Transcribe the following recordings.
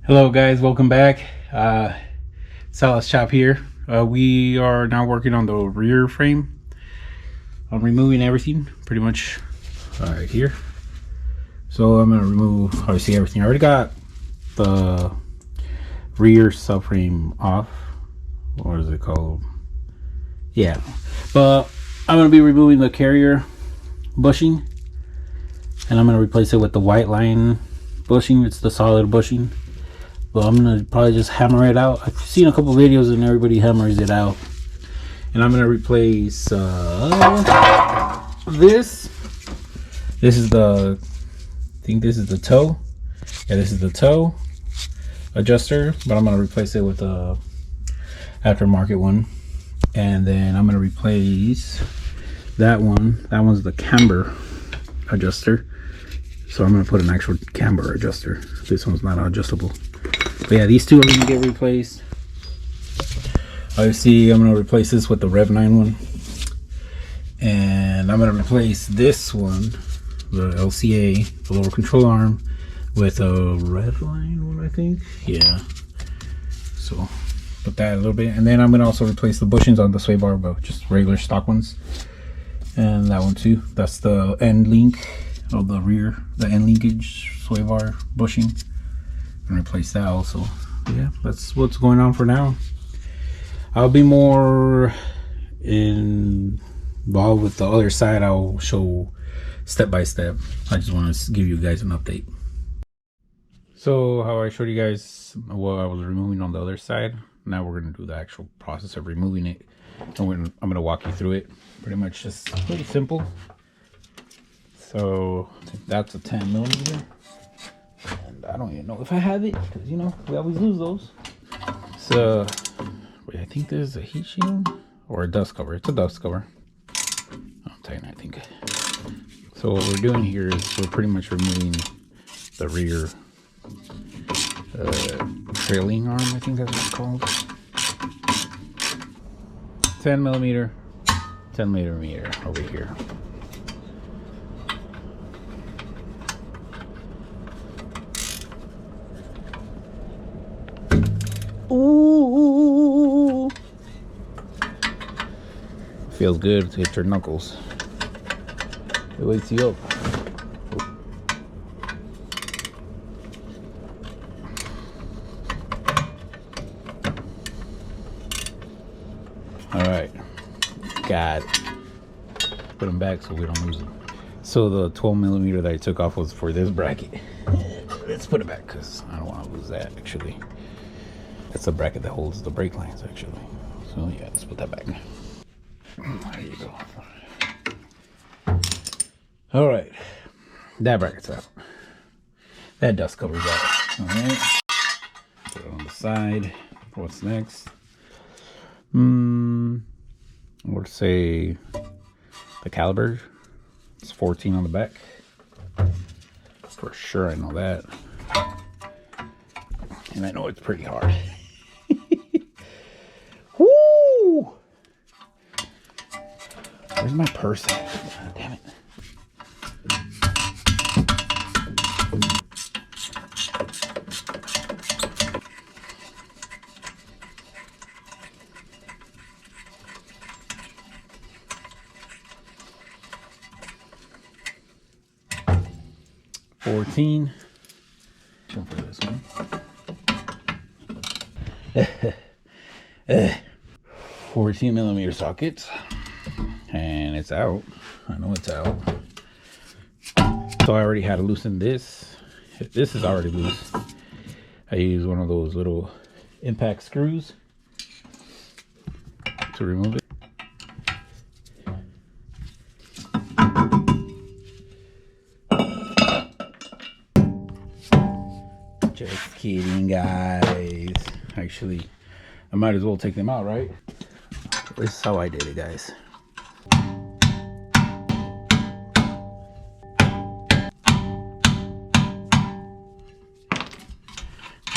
Hello guys, welcome back. Salas Chop here. We are now working on the rear frame. I'm removing everything pretty much right here. So I'm gonna remove obviously everything. I already got the rear subframe off. What is it called? Yeah, but I'm gonna be removing the carrier bushing, and I'm gonna replace it with the white line bushing. It's the solid bushing. But I'm gonna probably just hammer it out. I've seen a couple videos and everybody hammers it out. And I'm gonna replace this. This is the, I think this is the toe. Yeah, this is the toe adjuster, but I'm gonna replace it with a aftermarket one. And then I'm gonna replace that one. That one's the camber adjuster. So I'm gonna put an actual camber adjuster. This one's not adjustable. But yeah, these two are gonna get replaced. Obviously, I'm gonna replace this with the Rev 9 one, and I'm gonna replace this one, the LCA, the lower control arm, with a red line one, I think. Yeah. So put that a little bit, and then I'm gonna also replace the bushings on the sway bar, but just regular stock ones, and that one too. That's the end link of the rear, the end linkage sway bar bushing. And replace that also. Yeah, that's what's going on for now. I'll be more involved with the other side. I'll show step by step. I just want to give you guys an update. So how I showed you guys what I was removing on the other side, now we're going to do the actual process of removing it, and I'm going to walk you through it. Pretty much just pretty simple. So that's a 10mm. And I don't even know if I have it, because you know we always lose those. So wait, I think this is a heat shield or a dust cover. It's a dust cover. I'm telling you, I think. So what we're doing here is we're pretty much removing the rear trailing arm. I think that's what it's called. 10mm, 10mm over here. Ooh, feels good to hit your knuckles. It wakes you up. All right, got it. Put them back so we don't lose them. So the 12mm that I took off was for this bracket. Let's put it back because I don't want to lose that actually. That's the bracket that holds the brake lines actually. So yeah, let's put that back. There you go. All right, that bracket's out. That dust cover's out. All right, put it on the side. What's next? Let's say the caliber. It's 14 on the back. For sure, I know that. And I know it's pretty hard. Woo! Where's my purse at? God, damn it. $14. For this one. 14mm sockets, and it's out. I know it's out. So I already had to loosen this. This is already loose. I use one of those little impact screws to remove it. Just kidding, guys. Actually, I might as well take them out, right? This is how I did it, guys.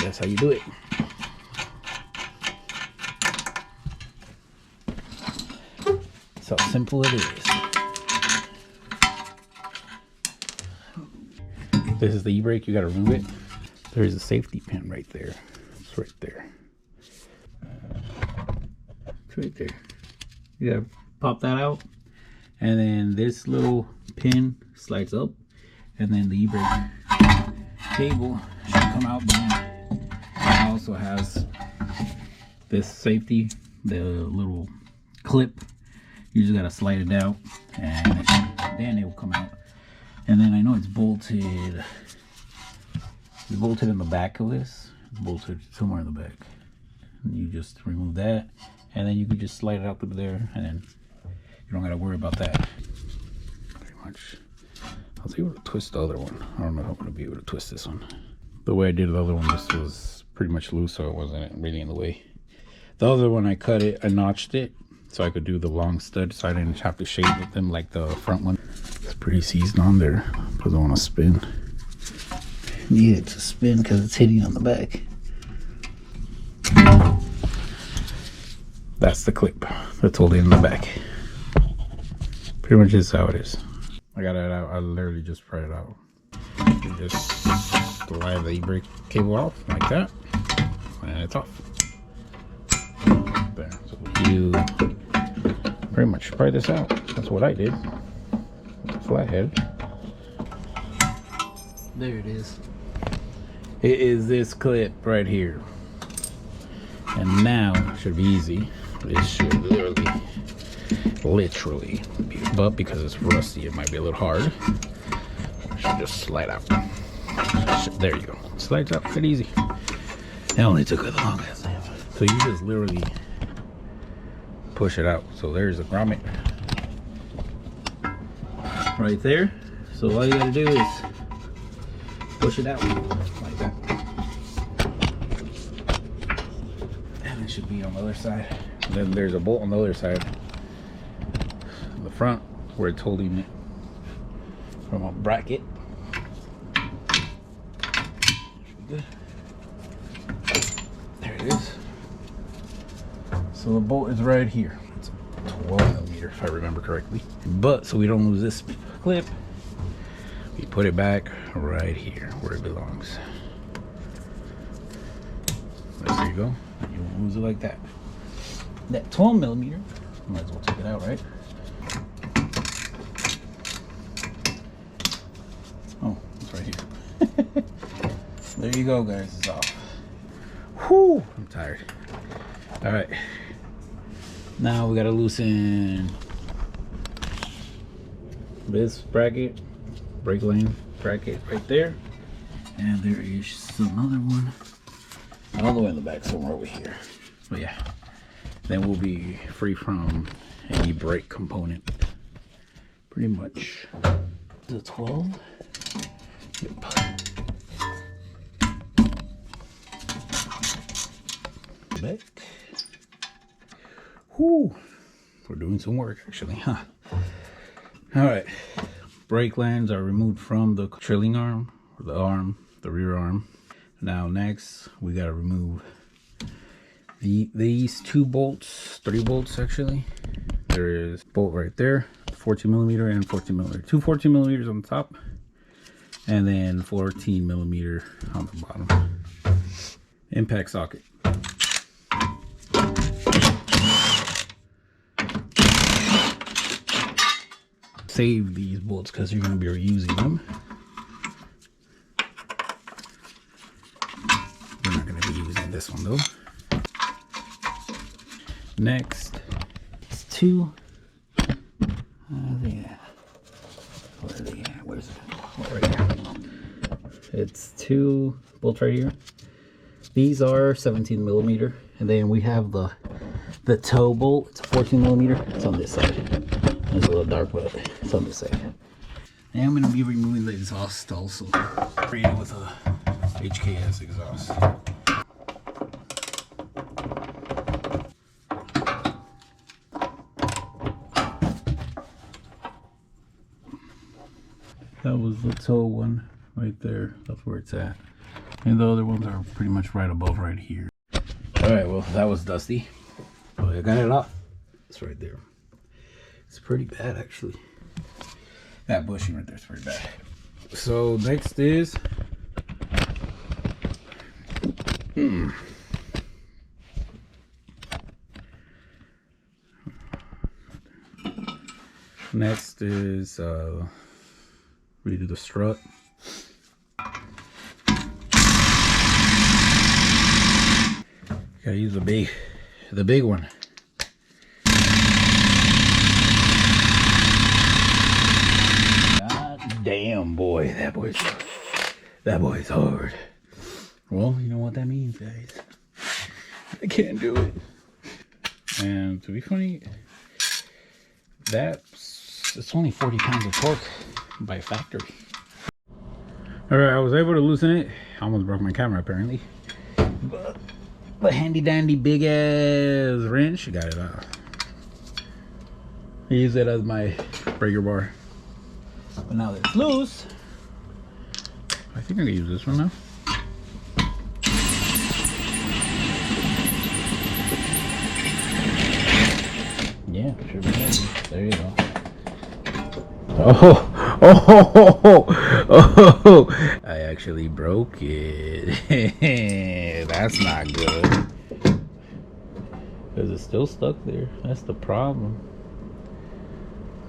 That's how you do it. That's how simple it is. This is the e-brake. You got to remove it. there's a safety pin right there. It's right there. It's right there. You gotta pop that out, and then this little pin slides up, and then the e-brake cable should come out. But then it also has this safety, the little clip. You just gotta slide it out, and then it will come out. And then I know it's bolted. It's bolted in the back of this. It's bolted somewhere in the back. And you just remove that, and then you can just slide it out through there, and then you don't gotta worry about that. Pretty much. I was able to twist the other one. I don't know if I'm gonna be able to twist this one. The way I did the other one, this was pretty much loose, so it wasn't really in the way. The other one, I cut it, I notched it, so I could do the long stud, so I didn't have to shave with them like the front one. It's pretty seized on there. Doesn't want to spin. Need it to spin because it's hitting on the back. That's the clip that's holding in the back. Pretty much is how it is. I got it out. I literally just pried it out. You just slide the e-brake cable off like that, and it's off. There. So you pretty much pry this out. That's what I did. Flathead. There it is. It is this clip right here. And now it should be easy. It should literally be, but because it's rusty, it might be a little hard. It should just slide out. There you go. Slides out pretty easy. It only took as long as that. So you just literally push it out. So there's a grommet right there. So all you gotta do is push it out like that. And it should be on the other side. And then there's a bolt on the other side, in the front, where it's holding it from a bracket. Should be good. There it is. So the bolt is right here. It's 12mm if I remember correctly. But so we don't lose this clip, we put it back right here where it belongs. There you go. You won't lose it like that. That 12mm, might as well take it out, right? Oh, it's right here. There you go, guys. It's off. Whew, I'm tired. All right. Now we gotta loosen this bracket, brake lane bracket right there, and there is another one all the way in the back somewhere over here. But yeah, then we'll be free from any brake component pretty much. The 12. Yep. Back. Whoo, we're doing some work actually, huh? All right, brake lands are removed from the trailing arm, or the rear arm. Now next, we gotta remove these two bolts, 3 bolts actually. There is a bolt right there, 14mm and 14mm. Two 14mm on the top, and then 14mm on the bottom. Impact socket. Save these bolts because you're going to be reusing them. We're not going to be using this one though. Next, it's 2. Yeah. Where are they at? Where's it? Oh, right here. It's 2 bolts right here. These are 17mm, and then we have the toe bolt. It's a 14mm. It's on this side. It's a little dark, but it's on this side. And I'm going to be removing the exhaust also. Created with a HKS exhaust. That was the toe one right there. That's where it's at. And the other ones are pretty much right above right here. Alright, well, that was dusty. But I got it off. It's right there. It's pretty bad actually. That bushing right there is pretty bad. So next is Next is redo the strut. Gotta use the big one. God damn, boy, that boy's hard. Well, you know what that means, guys. I can't do it. And to be funny, it's only 40 pounds of torque by factory. All right, I was able to loosen it. I almost broke my camera apparently, but the handy dandy big ass wrench got it out. I use it as my breaker bar, but now that it's loose, I think I can use this one now. Yeah, sure be handy. There you go. Oh, I actually broke it. That's not good. Because it's still stuck there. That's the problem.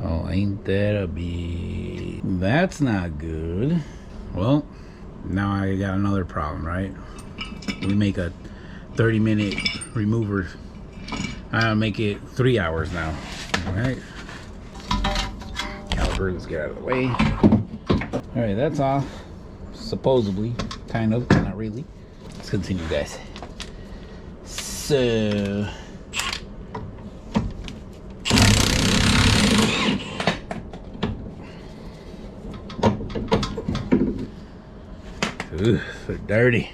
Oh, ain't that a bee? That's not good. Well, now I got another problem, right? We make a 30-minute remover. I'll make it 3 hours now. All right. Caliper, let's get out of the way. All right, that's off. Supposedly, kind of, not really. Let's continue, guys. So, ooh, they're dirty.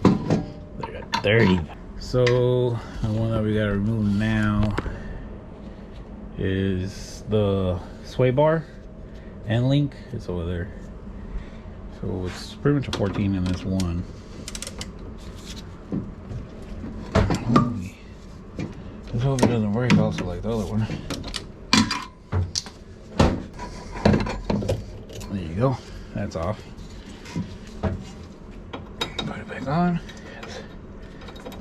They're dirty. So the one that we gotta remove now is the sway bar and link. It's over there. So it's pretty much a 14 in this one. Let's hope it doesn't work also like the other one. There you go. That's off. Put it back on.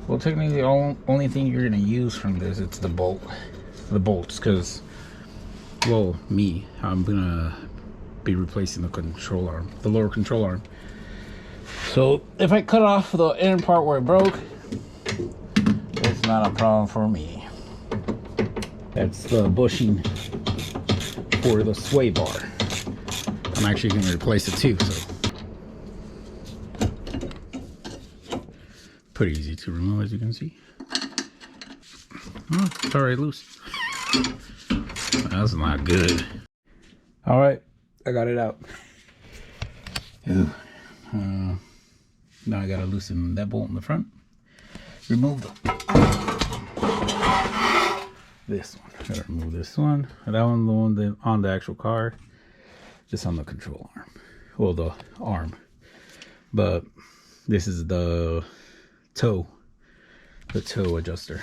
Well, technically the only thing you're gonna use from this, it's the bolts, because, well, I'm gonna be replacing the control arm, the lower control arm. So if I cut off the end part where it broke, it's not a problem for me. That's the bushing for the sway bar. I'm actually gonna replace it too, so. Pretty easy to remove, as you can see. Oh, it's already loose. That's not good. All right, I got it out. Now I gotta loosen that bolt in the front. Remove this one. I gotta remove this one. And that one, the one that on the actual car, just on the control arm. Well, the arm. But this is the toe adjuster.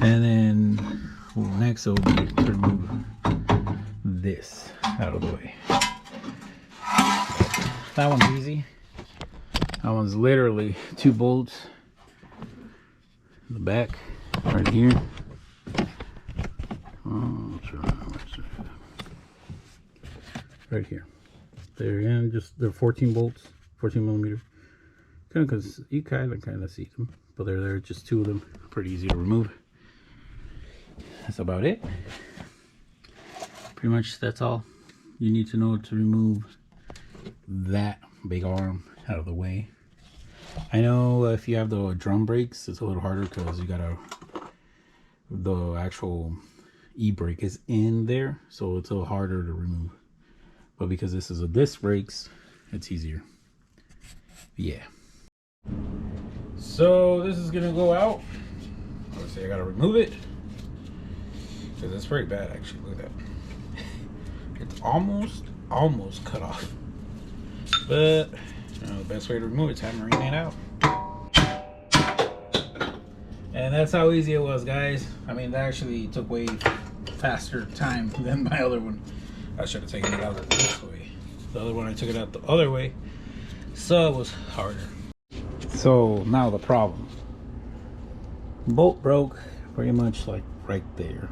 And then next will be to remove this out of the way. That one's easy. That one's literally 2 bolts in the back right here. Right here. There again, just they're 14 bolts, 14 millimeter. Because you kind of see them, but they're there, just 2 of them. Pretty easy to remove. That's about it. Pretty much that's all you need to know to remove that big arm out of the way. I know if you have the drum brakes, it's a little harder because you gotta, the actual e-brake is in there, so it's a little harder to remove. But because this is a disc brakes, it's easier. Yeah. So this is gonna go out. Obviously I gotta remove it because it's pretty bad actually. Look at that. It's almost cut off. But you know, the best way to remove it is hammering it out. And that's how easy it was, guys. I mean, that actually took way faster time than my other one. I should have taken it out this way. The other one I took it out the other way, so it was harder. So now the problem. Bolt broke pretty much like right there.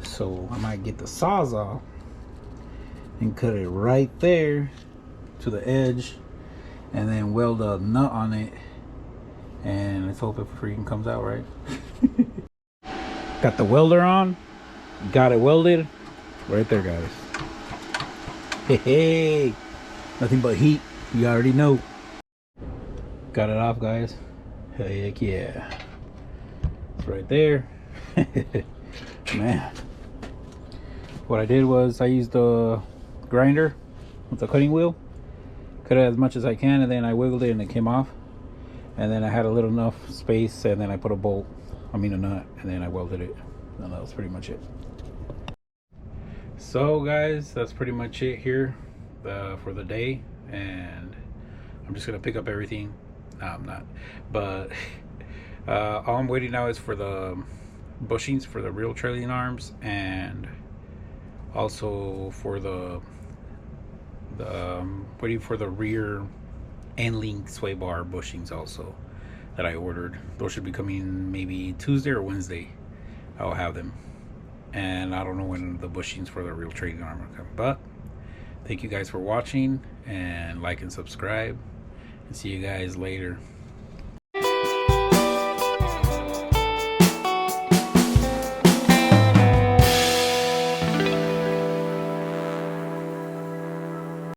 So I might get the Sawzall and cut it right there to the edge and then weld a nut on it, and let's hope it freaking comes out right. Got the welder on, got it welded right there, guys. Hey, nothing but heat, you already know. Got it off, guys. Heck yeah, it's right there. Man, what I did was I used the grinder with the cutting wheel, cut it as much as I can, and then I wiggled it and it came off. And then I had a little enough space, and then I put a nut, and then I welded it, and that was pretty much it. So guys, that's pretty much it here for the day, and I'm just gonna pick up everything. No, I'm not, but all I'm waiting now is for the bushings for the real trailing arms, and also for the waiting for the rear end link sway bar bushings also that I ordered. Those should be coming maybe Tuesday or Wednesday. I'll have them, and I don't know when the bushings for the real trailing arm will come. But thank you guys for watching, and like and subscribe, and see you guys later.